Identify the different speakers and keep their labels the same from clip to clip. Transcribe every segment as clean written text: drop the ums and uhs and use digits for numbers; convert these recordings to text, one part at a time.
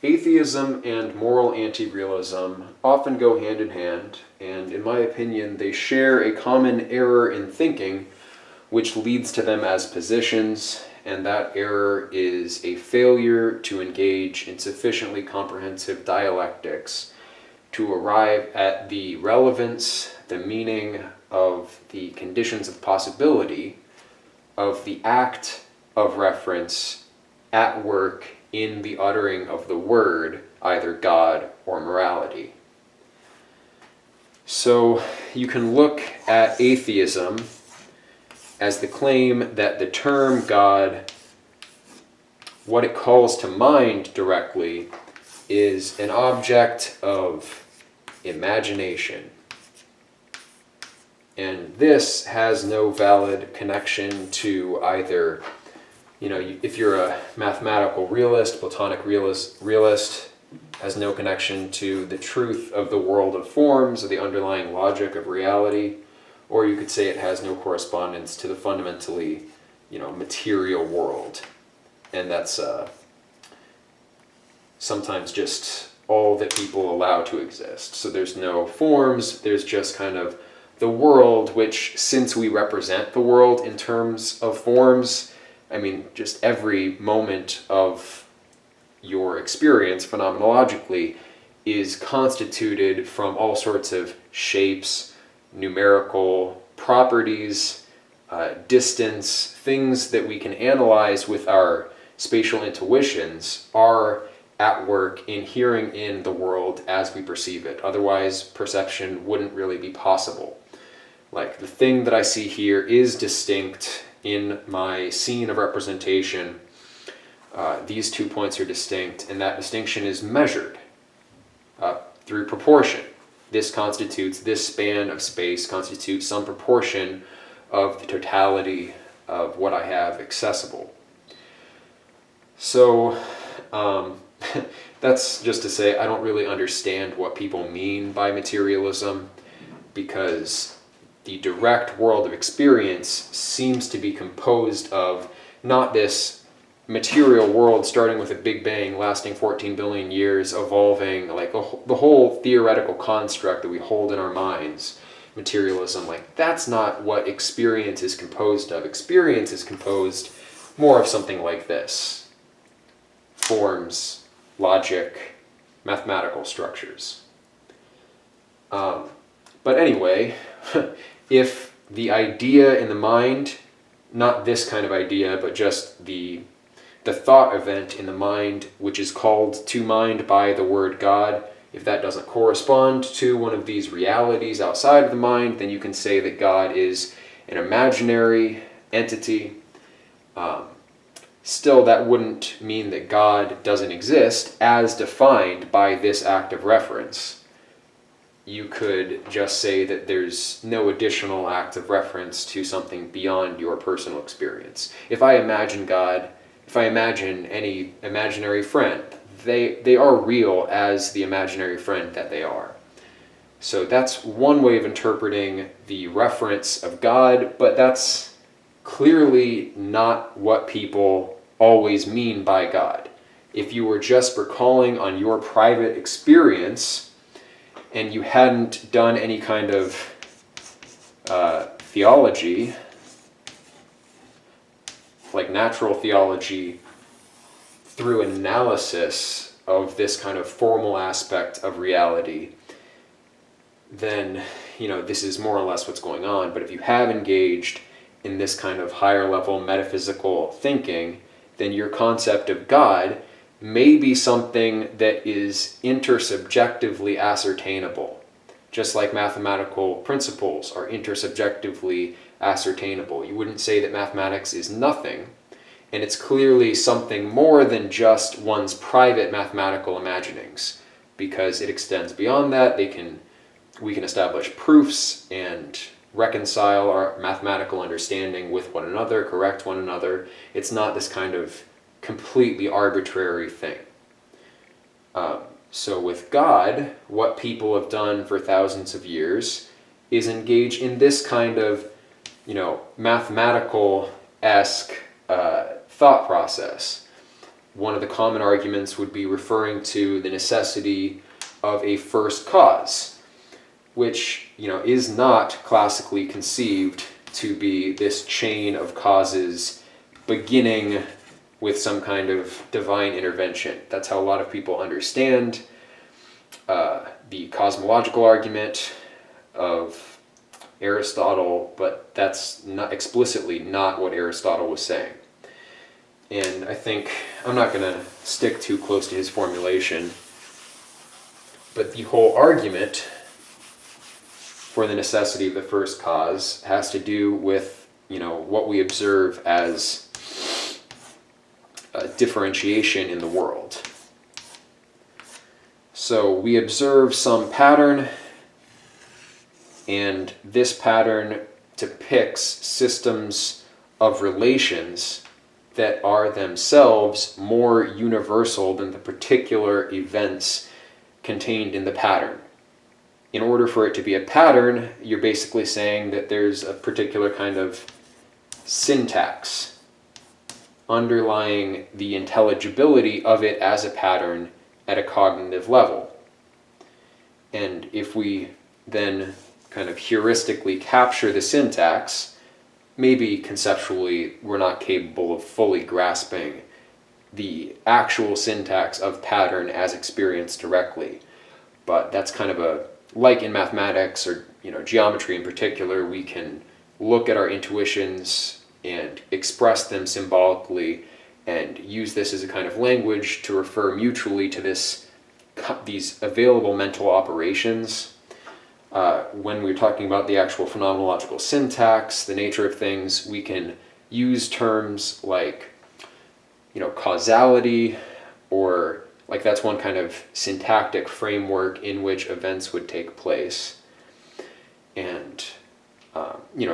Speaker 1: Atheism and moral anti-realism often go hand in hand, and in my opinion, they share a common error in thinking which leads to them as positions, and that error is a failure to engage in sufficiently comprehensive dialectics to arrive at the relevance, the meaning of the conditions of possibility of the act of reference at work in the uttering of the word, either God or morality. So you can look at atheism as the claim that the term God, what it calls to mind directly, is an object of imagination. And this has no valid connection to either, if you're a mathematical realist, Platonic realist has no connection to the truth of the world of forms or the underlying logic of reality, or you could say it has no correspondence to the fundamentally, material world. And that's sometimes just all that people allow to exist. So there's no forms, there's just kind of the world, which, since we represent the world in terms of forms, just every moment of your experience phenomenologically is constituted from all sorts of shapes, numerical properties, distance, things that we can analyze with our spatial intuitions are at work inhering in the world as we perceive it. Otherwise, perception wouldn't really be possible. Like, the thing that I see here is distinct in my scene of representation. These 2 points are distinct, and that distinction is measured through proportion. This span of space constitutes some proportion of the totality of what I have accessible. So, that's just to say I don't really understand what people mean by materialism, because the direct world of experience seems to be composed of not this material world starting with a Big Bang lasting 14 billion years, evolving, like the whole theoretical construct that we hold in our minds, materialism, that's not what experience is composed of. Experience is composed more of something like this: forms, logic, mathematical structures. But anyway, if the idea in the mind, not this kind of idea, but just the thought event in the mind, which is called to mind by the word God, if that doesn't correspond to one of these realities outside of the mind, then you can say that God is an imaginary entity. Still, that wouldn't mean that God doesn't exist as defined by this act of reference. You could just say that there's no additional act of reference to something beyond your personal experience. If I imagine God, if I imagine any imaginary friend, they are real as the imaginary friend that they are. So that's one way of interpreting the reference of God, but that's clearly not what people always mean by God. If you were just recalling on your private experience and you hadn't done any kind of theology, like natural theology, through an analysis of this kind of formal aspect of reality, then, this is more or less what's going on. But if you have engaged in this kind of higher level metaphysical thinking, then your concept of God may be something that is intersubjectively ascertainable, just like mathematical principles are intersubjectively ascertainable. You wouldn't say that mathematics is nothing, and it's clearly something more than just one's private mathematical imaginings, because it extends beyond that. We can establish proofs and reconcile our mathematical understanding with one another, correct one another. It's not this kind of completely arbitrary thing. So with God, what people have done for thousands of years is engage in this kind of, mathematical-esque thought process, one of the common arguments would be referring to the necessity of a first cause, which, is not classically conceived to be this chain of causes beginning with some kind of divine intervention. That's how a lot of people understand the cosmological argument of Aristotle, but that's not explicitly not what Aristotle was saying. And I think I'm not going to stick too close to his formulation, but the whole argument for the necessity of the first cause has to do with, what we observe as a differentiation in the world. So we observe some pattern, and this pattern depicts systems of relations that are themselves more universal than the particular events contained in the pattern. In order for it to be a pattern, you're basically saying that there's a particular kind of syntax underlying the intelligibility of it as a pattern at a cognitive level. And if we then kind of heuristically capture the syntax, maybe conceptually we're not capable of fully grasping the actual syntax of pattern as experienced directly. But that's kind of like in mathematics or geometry in particular, we can look at our intuitions and express them symbolically and use this as a kind of language to refer mutually to these available mental operations. When we're talking about the actual phenomenological syntax, the nature of things, we can use terms like, causality, or like that's one kind of syntactic framework in which events would take place. And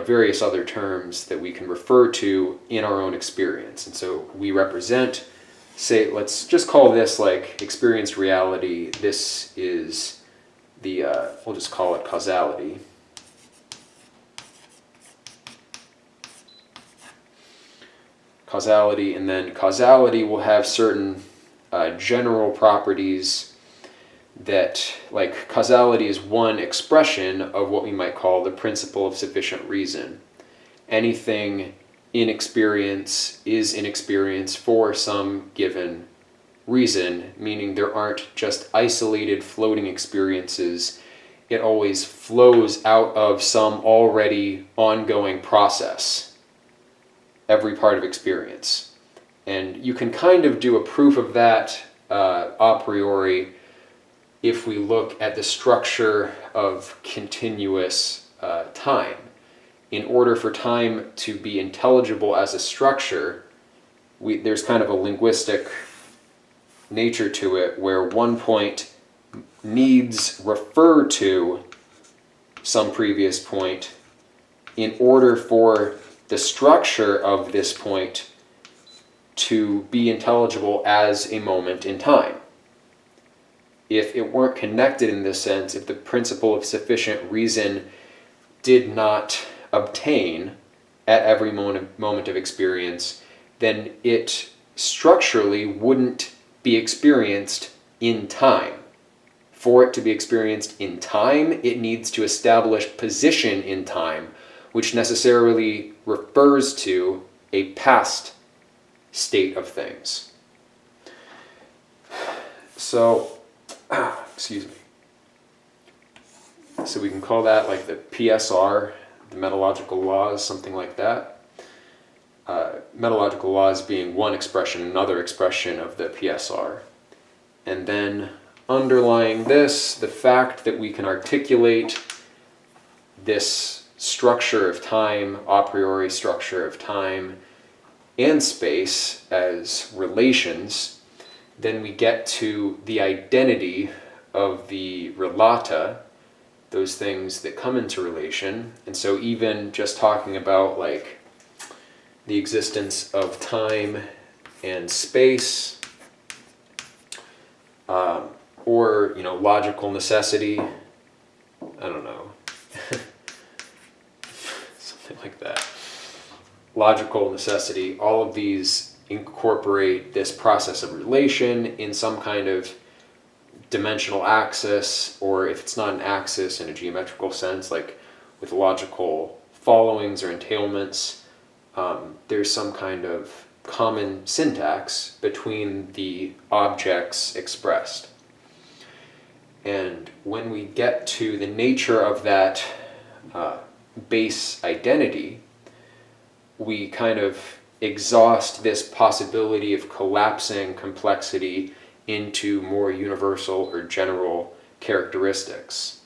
Speaker 1: various other terms that we can refer to in our own experience. And so we represent, say, let's just call this like experienced reality. This is we'll just call it causality. Causality, and then causality will have certain general properties that, like, causality is one expression of what we might call the principle of sufficient reason. Anything in experience is in experience for some given reason, meaning there aren't just isolated floating experiences. It always flows out of some already ongoing process, every part of experience. And you can kind of do a proof of that a priori if we look at the structure of continuous time. In order for time to be intelligible as a structure, there's kind of a linguistic nature to it where one point needs refer to some previous point in order for the structure of this point to be intelligible as a moment in time. If it weren't connected in this sense, if the principle of sufficient reason did not obtain at every moment of experience, then it structurally wouldn't be experienced in time. For it to be experienced in time, it needs to establish position in time, which necessarily refers to a past state of things. So, excuse me. So we can call that like the PSR, the metalogical laws, something like that. Metalogical laws being one expression, another expression of the PSR. And then underlying this, the fact that we can articulate this structure of time, a priori structure of time and space as relations, then we get to the identity of the relata, those things that come into relation. And so even just talking about like the existence of time and space, or logical necessity, I don't know, something like that. Logical necessity, all of these incorporate this process of relation in some kind of dimensional axis, or if it's not an axis in a geometrical sense, like with logical followings or entailments, there's some kind of common syntax between the objects expressed. And when we get to the nature of that base identity, we kind of exhaust this possibility of collapsing complexity into more universal or general characteristics.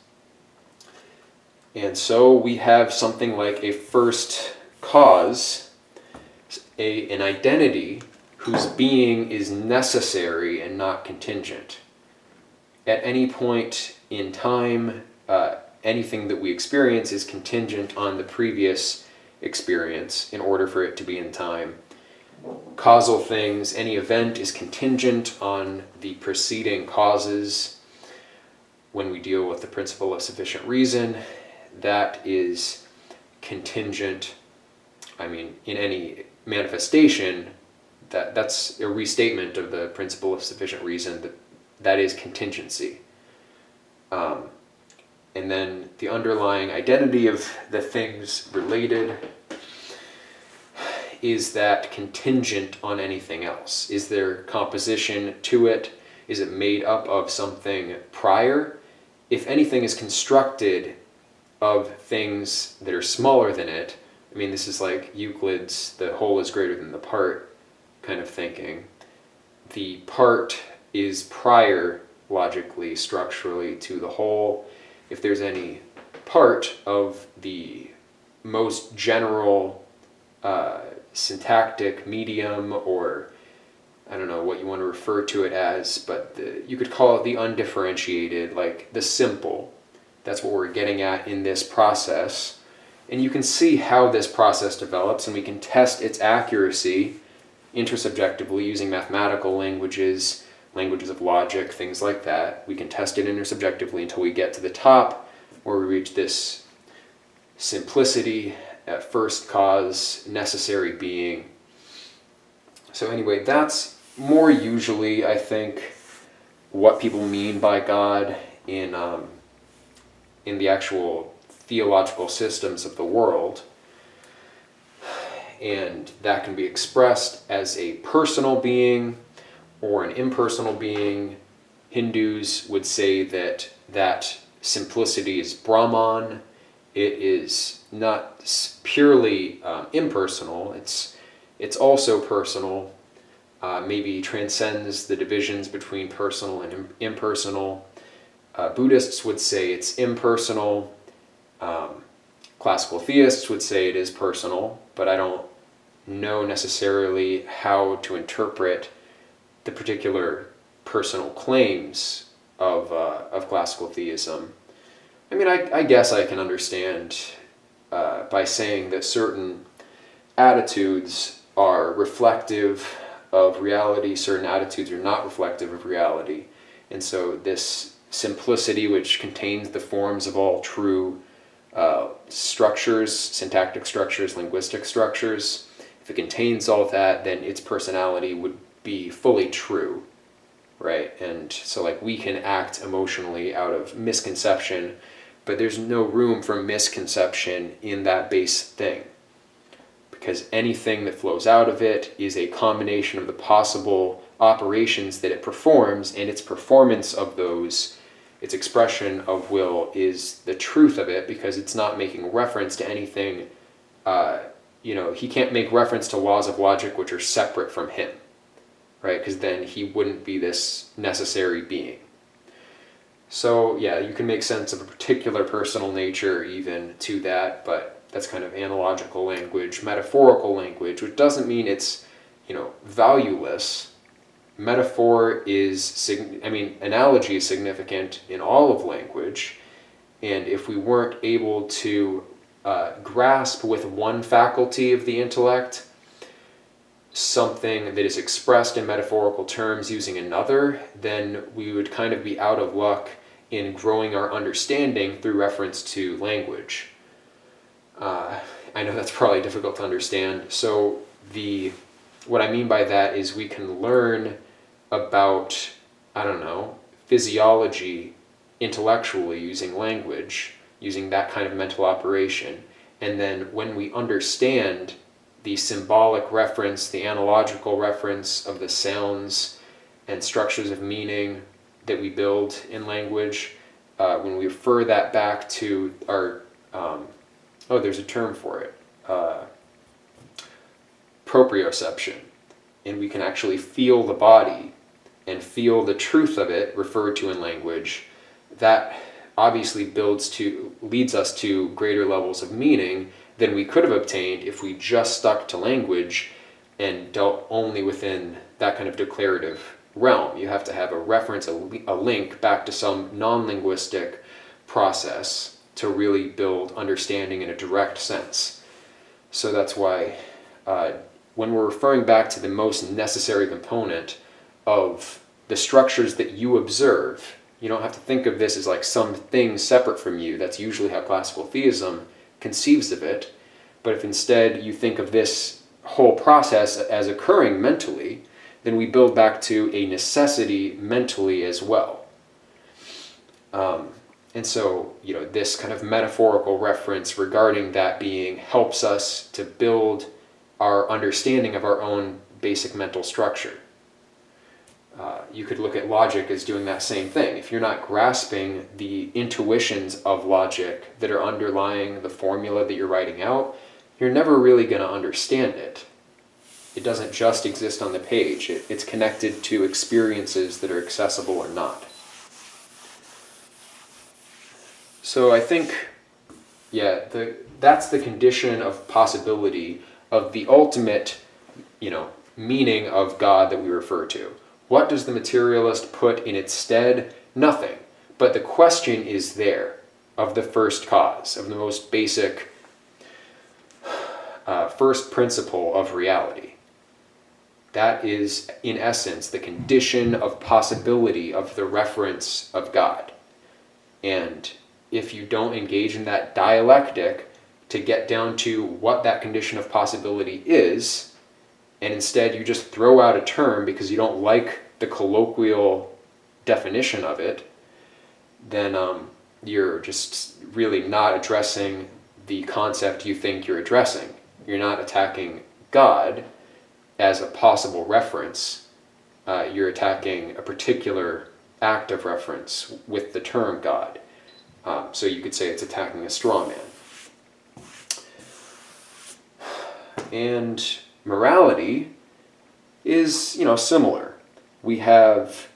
Speaker 1: And so we have something like a first cause, an identity whose being is necessary and not contingent. At any point in time, anything that we experience is contingent on the previous experience in order for it to be in time. Causal things, any event is contingent on the preceding causes. When we deal with the principle of sufficient reason, that is contingent. In any manifestation, that's a restatement of the principle of sufficient reason, that is contingency. And then the underlying identity of the things related is that contingent on anything else? Is there composition to it? Is it made up of something prior? If anything is constructed of things that are smaller than it, this is like Euclid's the whole is greater than the part kind of thinking. The part is prior, logically, structurally, to the whole. If there's any part of the most general syntactic medium, or I don't know what you want to refer to it as, but you could call it the undifferentiated, like the simple. That's what we're getting at in this process. And you can see how this process develops, and we can test its accuracy intersubjectively using mathematical languages of logic, things like that. We can test it intersubjectively until we get to the top, where we reach this simplicity, first cause, necessary being. So anyway, that's more usually, I think, what people mean by God in the actual theological systems of the world. And that can be expressed as a personal being or an impersonal being. Hindus would say that simplicity is Brahman. It is not purely impersonal. It's also personal. Maybe transcends the divisions between personal and impersonal. Buddhists would say it's impersonal. Classical theists would say it is personal, but I don't know necessarily how to interpret the particular personal claims of classical theism. I guess I can understand by saying that certain attitudes are reflective of reality, certain attitudes are not reflective of reality. And so this simplicity, which contains the forms of all true structures, syntactic structures, linguistic structures, if it contains all of that, then its personality would be fully true, right? And so we can act emotionally out of misconception, but there's no room for misconception in that base thing, because anything that flows out of it is a combination of the possible operations that it performs, and its performance of those, its expression of will, is the truth of it, because it's not making reference to anything. He can't make reference to laws of logic which are separate from him, right? Because then he wouldn't be this necessary being. So yeah, you can make sense of a particular personal nature even to that, but that's kind of analogical language, metaphorical language, which doesn't mean it's, valueless. Metaphor is, analogy is significant in all of language, and if we weren't able to grasp with one faculty of the intellect something that is expressed in metaphorical terms using another, then we would kind of be out of luck in growing our understanding through reference to language. I know that's probably difficult to understand. So what I mean by that is we can learn about, I don't know, physiology intellectually using language, using that kind of mental operation. And then when we understand the symbolic reference, the analogical reference of the sounds and structures of meaning that we build in language, when we refer that back to our, there's a term for it, proprioception, and we can actually feel the body and feel the truth of it referred to in language, that obviously leads us to greater levels of meaning than we could have obtained if we just stuck to language and dealt only within that kind of declarative realm. You have to have a reference, a link back to some non-linguistic process to really build understanding in a direct sense. So that's why when we're referring back to the most necessary component of the structures that you observe, you don't have to think of this as like something separate from you. That's usually how classical theism conceives of it. But if instead you think of this whole process as occurring mentally, then we build back to a necessity mentally as well. And so, this kind of metaphorical reference regarding that being helps us to build our understanding of our own basic mental structure. You could look at logic as doing that same thing. If you're not grasping the intuitions of logic that are underlying the formula that you're writing out, you're never really going to understand it. It doesn't just exist on the page. It's connected to experiences that are accessible or not. So I think, that's the condition of possibility of the ultimate, meaning of God that we refer to. What does the materialist put in its stead? Nothing. But the question is there of the first cause, of the most basic first principle of reality. That is, in essence, the condition of possibility of the reference of God. And if you don't engage in that dialectic to get down to what that condition of possibility is, and instead you just throw out a term because you don't like the colloquial definition of it, then you're just really not addressing the concept you think you're addressing. You're not attacking God as a possible reference. You're attacking a particular act of reference with the term God. So you could say it's attacking a straw man. And morality is, similar. We have,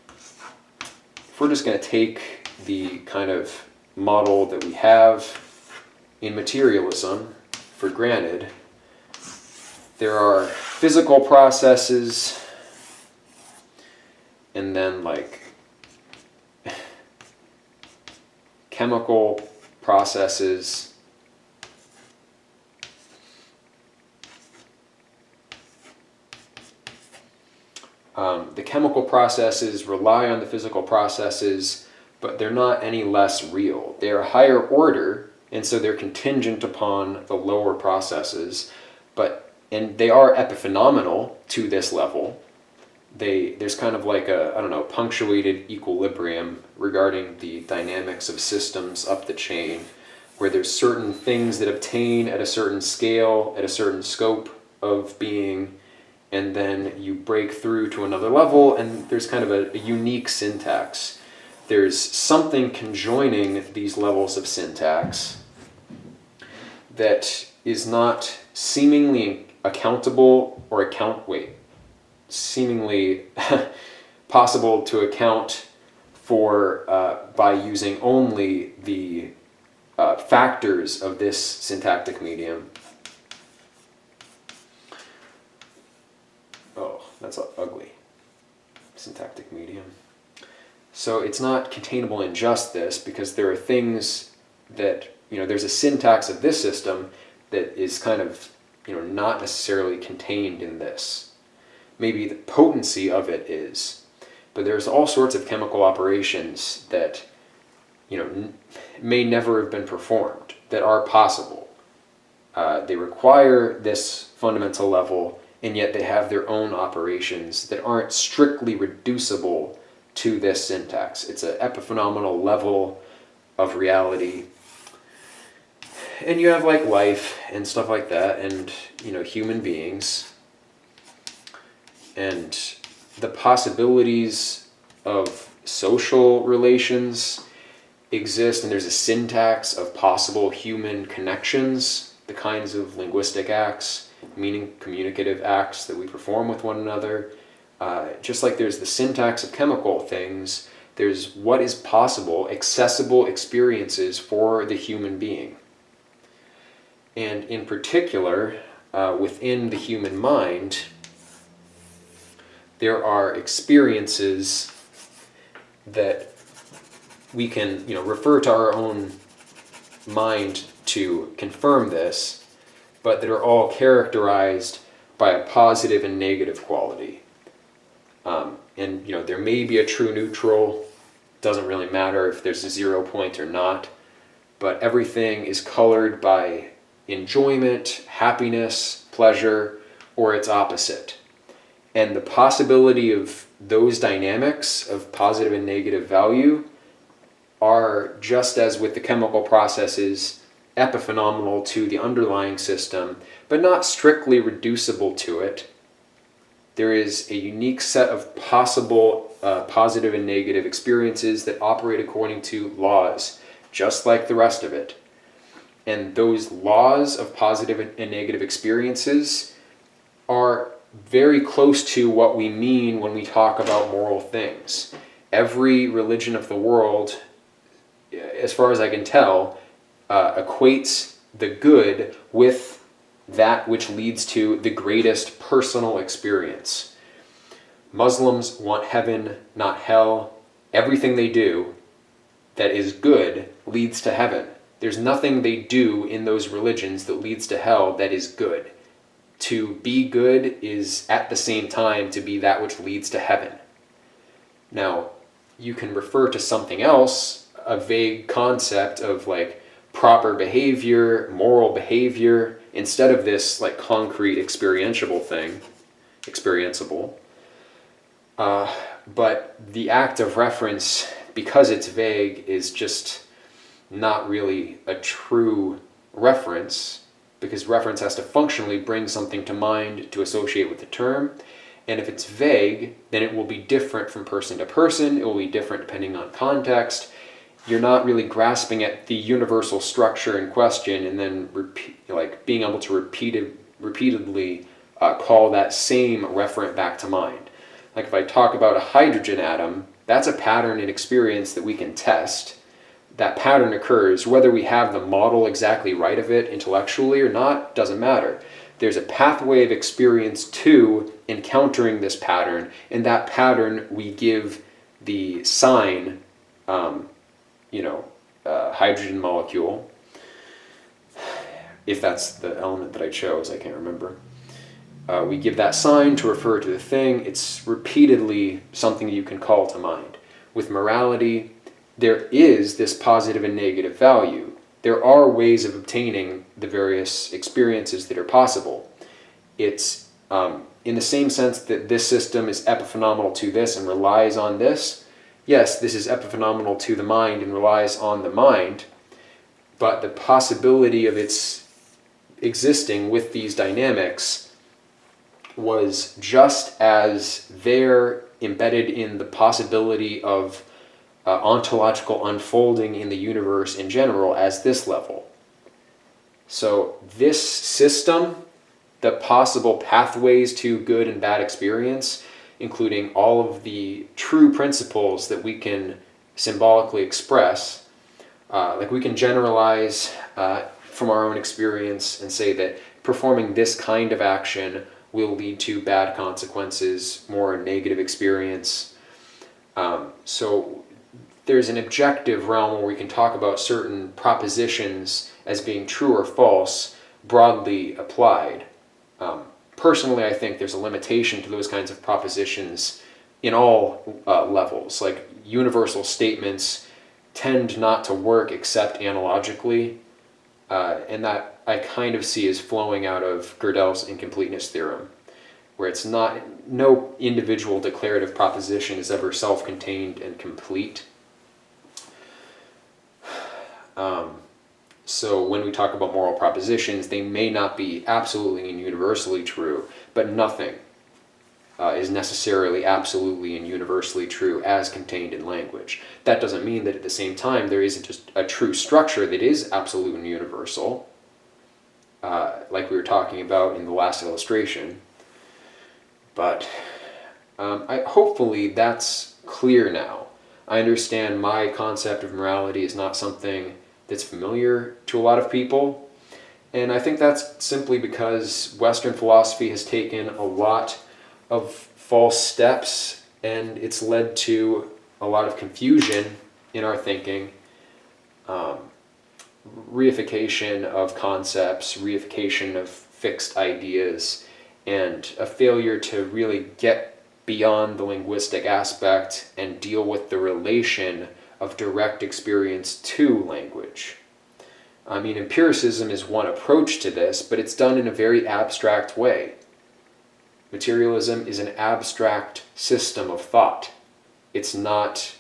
Speaker 1: if we're just going to take the kind of model that we have in materialism for granted, there are physical processes and then chemical processes, the chemical processes rely on the physical processes, but they're not any less real. They're a higher order, and so they're contingent upon the lower processes, and they are epiphenomenal to this level. There's kind of like a, punctuated equilibrium regarding the dynamics of systems up the chain, where there's certain things that obtain at a certain scale, at a certain scope of being, and then you break through to another level, and there's kind of a unique syntax. There's something conjoining these levels of syntax that is not seemingly accountable or seemingly possible to account for by using only the factors of this syntactic medium. Oh, that's ugly. Syntactic medium. So it's not containable in just this, because there are things that, there's a syntax of this system that is kind of, not necessarily contained in this. Maybe the potency of it is, but there's all sorts of chemical operations that, may never have been performed, that are possible. They require this fundamental level, and yet they have their own operations that aren't strictly reducible to this syntax. It's an epiphenomenal level of reality. And you have like life and stuff like that, and human beings, and the possibilities of social relations exist, and there's a syntax of possible human connections, the kinds of linguistic acts, meaning communicative acts that we perform with one another. Just like there's the syntax of chemical things, there's what is possible, accessible experiences for the human being. And in particular, within the human mind, there are experiences that we can refer to our own mind to confirm this, but that are all characterized by a positive and negative quality. And there may be a true neutral, doesn't really matter if there's a 0 point or not, but everything is colored by enjoyment, happiness, pleasure, or its opposite. And the possibility of those dynamics of positive and negative value are, just as with the chemical processes, epiphenomenal to the underlying system, but not strictly reducible to it. There is a unique set of possible positive and negative experiences that operate according to laws, just like the rest of it. And those laws of positive and negative experiences are very close to what we mean when we talk about moral things. Every religion of the world, as far as I can tell, equates the good with that which leads to the greatest personal experience. Muslims want heaven, not hell. Everything they do that is good leads to heaven. There's nothing they do in those religions that leads to hell that is good. To be good is at the same time to be that which leads to heaven. Now, you can refer to something else, a vague concept of like proper behavior, moral behavior, instead of this like concrete experientiable thing, but the act of reference, because it's vague, is just not really a true reference, because reference has to functionally bring something to mind to associate with the term. And if it's vague, then it will be different from person to person. It will be different depending on context. You're not really grasping at the universal structure in question and then being able to repeatedly call that same referent back to mind. Like if I talk about a hydrogen atom, that's a pattern in experience that we can test. That pattern occurs whether we have the model exactly right of it intellectually or not, doesn't matter. There's a pathway of experience to encountering this pattern, and that pattern we give the sign, hydrogen molecule, if that's the element that I chose, I can't remember. We give that sign to refer to the thing. It's repeatedly something you can call to mind. With morality, there is this positive and negative value. There are ways of obtaining the various experiences that are possible. It's in the same sense that this system is epiphenomenal to this and relies on this. Yes, this is epiphenomenal to the mind and relies on the mind, but the possibility of its existing with these dynamics was just as there, embedded in the possibility of ontological unfolding in the universe in general, as this level. So this system, the possible pathways to good and bad experience, including all of the true principles that we can symbolically express, like we can generalize from our own experience and say that performing this kind of action will lead to bad consequences, more negative experience. So there's an objective realm where we can talk about certain propositions as being true or false, broadly applied. Personally, I think there's a limitation to those kinds of propositions in all levels. Like universal statements tend not to work except analogically, and that I kind of see as flowing out of Gödel's incompleteness theorem. where it's not, no individual declarative proposition is ever self-contained and complete. So when we talk about moral propositions, they may not be absolutely and universally true, but nothing is necessarily absolutely and universally true as contained in language. That doesn't mean that at the same time there isn't just a true structure that is absolute and universal, like we were talking about in the last illustration. But hopefully that's clear now. I understand my concept of morality is not something that's familiar to a lot of people, and I think that's simply because Western philosophy has taken a lot of false steps, and it's led to a lot of confusion in our thinking, reification of concepts, reification of fixed ideas, and a failure to really get beyond the linguistic aspect and deal with the relation of direct experience to language. I mean, empiricism is one approach to this, but it's done in a very abstract way. Materialism is an abstract system of thought. It's not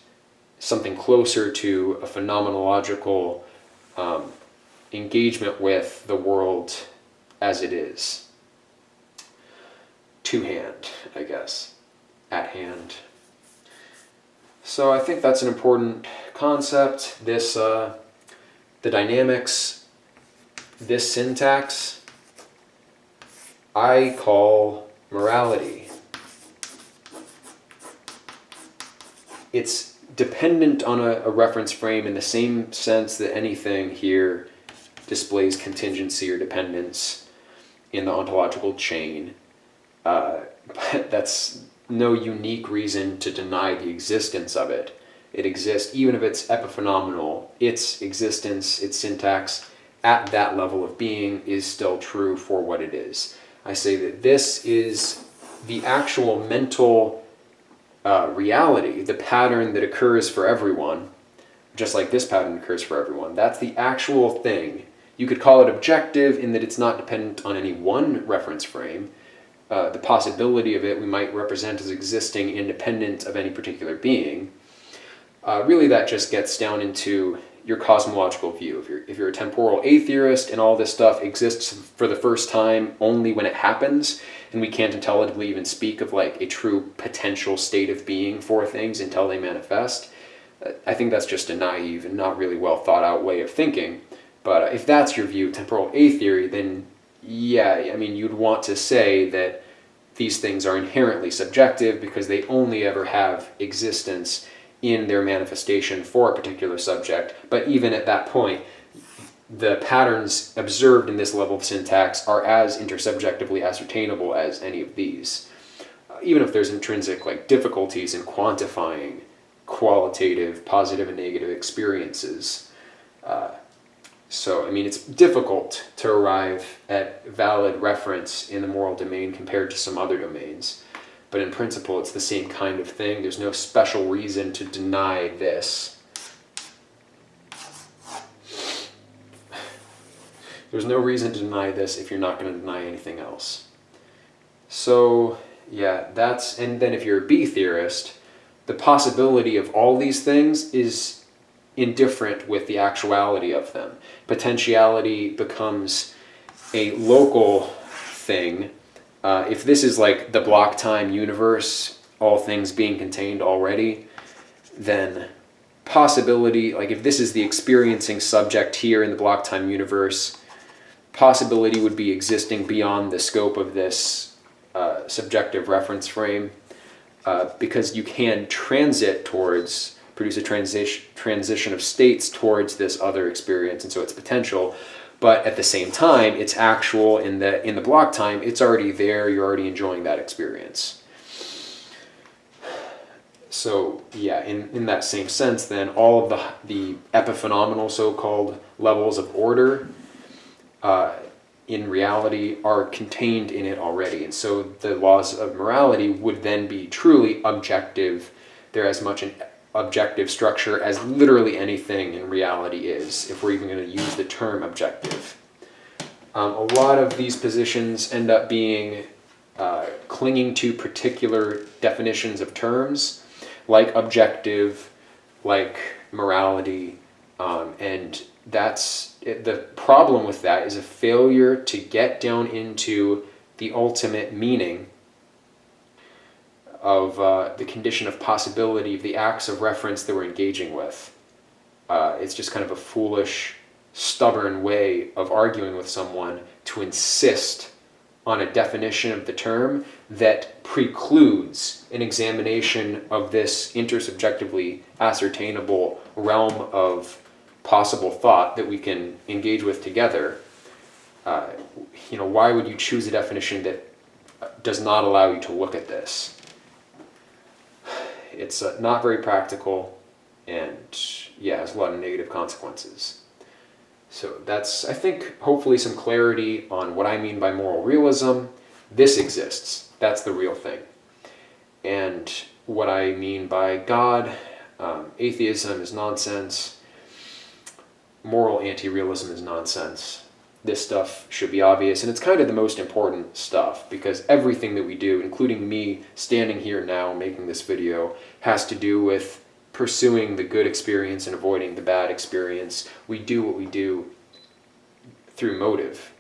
Speaker 1: something closer to a phenomenological engagement with the world as it is. To hand, I guess. At hand. So I think that's an important concept. This, the dynamics, this syntax, I call morality. It's dependent on a reference frame in the same sense that anything here displays contingency or dependence in the ontological chain. But that's no unique reason to deny the existence of it. It exists, even if it's epiphenomenal. Its existence, its syntax, at that level of being is still true for what it is. I say that this is the actual mental reality, the pattern that occurs for everyone, just like this pattern occurs for everyone. That's the actual thing. You could call it objective in that it's not dependent on any one reference frame. The possibility of it we might represent as existing independent of any particular being. Really that just gets down into your cosmological view. If you're a temporal atheist and all this stuff exists for the first time only when it happens, and we can't intelligibly even speak of like a true potential state of being for things until they manifest, I think that's just a naive and not really well thought out way of thinking. But if that's your view, temporal A-theory, then yeah, I mean, you'd want to say that these things are inherently subjective because they only ever have existence in their manifestation for a particular subject. But even at that point, the patterns observed in this level of syntax are as intersubjectively ascertainable as any of these. Even if there's intrinsic like difficulties in quantifying qualitative, positive and negative experiences. So, I mean, it's difficult to arrive at valid reference in the moral domain compared to some other domains. But in principle, it's the same kind of thing. There's no special reason to deny this. There's no reason to deny this if you're not going to deny anything else. So, yeah, that's... And then if you're a B theorist, the possibility of all these things is indifferent with the actuality of them. Potentiality becomes a local thing. If this is like the block time universe, all things being contained already, then possibility, like if this is the experiencing subject here in the block time universe, possibility would be existing beyond the scope of this subjective reference frame, because you can transit towards, produce a transition of states towards this other experience, and so it's potential. But at the same time, it's actual in the block time, it's already there, you're already enjoying that experience. So yeah, in that same sense then, all of the epiphenomenal so-called levels of order in reality are contained in it already. And so the laws of morality would then be truly objective. They're as much an objective structure as literally anything in reality is, if we're even going to use the term objective. A lot of these positions end up being clinging to particular definitions of terms, like objective, like morality, and the problem with that is a failure to get down into the ultimate meaning of the condition of possibility of the acts of reference that we're engaging with. It's just kind of a foolish, stubborn way of arguing with someone to insist on a definition of the term that precludes an examination of this intersubjectively ascertainable realm of possible thought that we can engage with together. Why would you choose a definition that does not allow you to look at this? It's not very practical, and has a lot of negative consequences. So that's, I think, hopefully some clarity on what I mean by moral realism. This exists. That's the real thing. And what I mean by God, atheism is nonsense. Moral anti-realism is nonsense. This stuff should be obvious, and it's kind of the most important stuff, because everything that we do, including me standing here now making this video, has to do with pursuing the good experience and avoiding the bad experience. We do what we do through motive.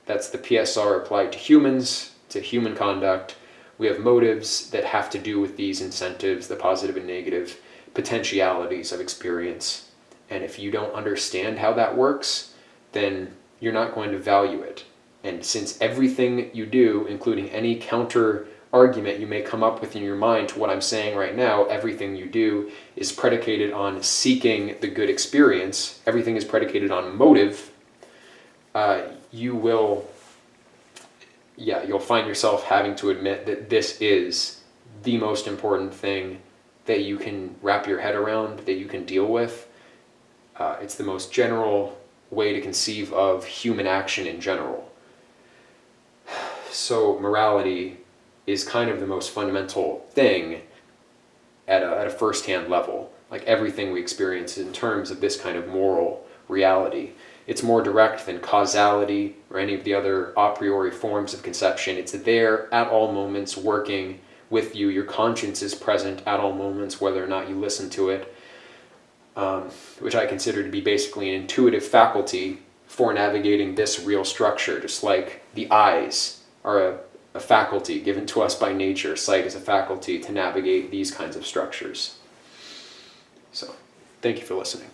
Speaker 1: That's the PSR applied to humans, to human conduct. We have motives that have to do with these incentives, the positive and negative potentialities of experience. And if you don't understand how that works, then you're not going to value it. And since everything you do, including any counter argument you may come up with in your mind to what I'm saying right now, everything you do is predicated on seeking the good experience, everything is predicated on motive, you'll find yourself having to admit that this is the most important thing that you can wrap your head around, that you can deal with. It's the most general way to conceive of human action in general. So morality is kind of the most fundamental thing at a first-hand level. Like everything we experience in terms of this kind of moral reality. It's more direct than causality or any of the other a priori forms of conception. It's there at all moments, working with you. Your conscience is present at all moments, whether or not you listen to it, which I consider to be basically an intuitive faculty for navigating this real structure, just like the eyes are a faculty given to us by nature. Sight is a faculty to navigate these kinds of structures. So, thank you for listening.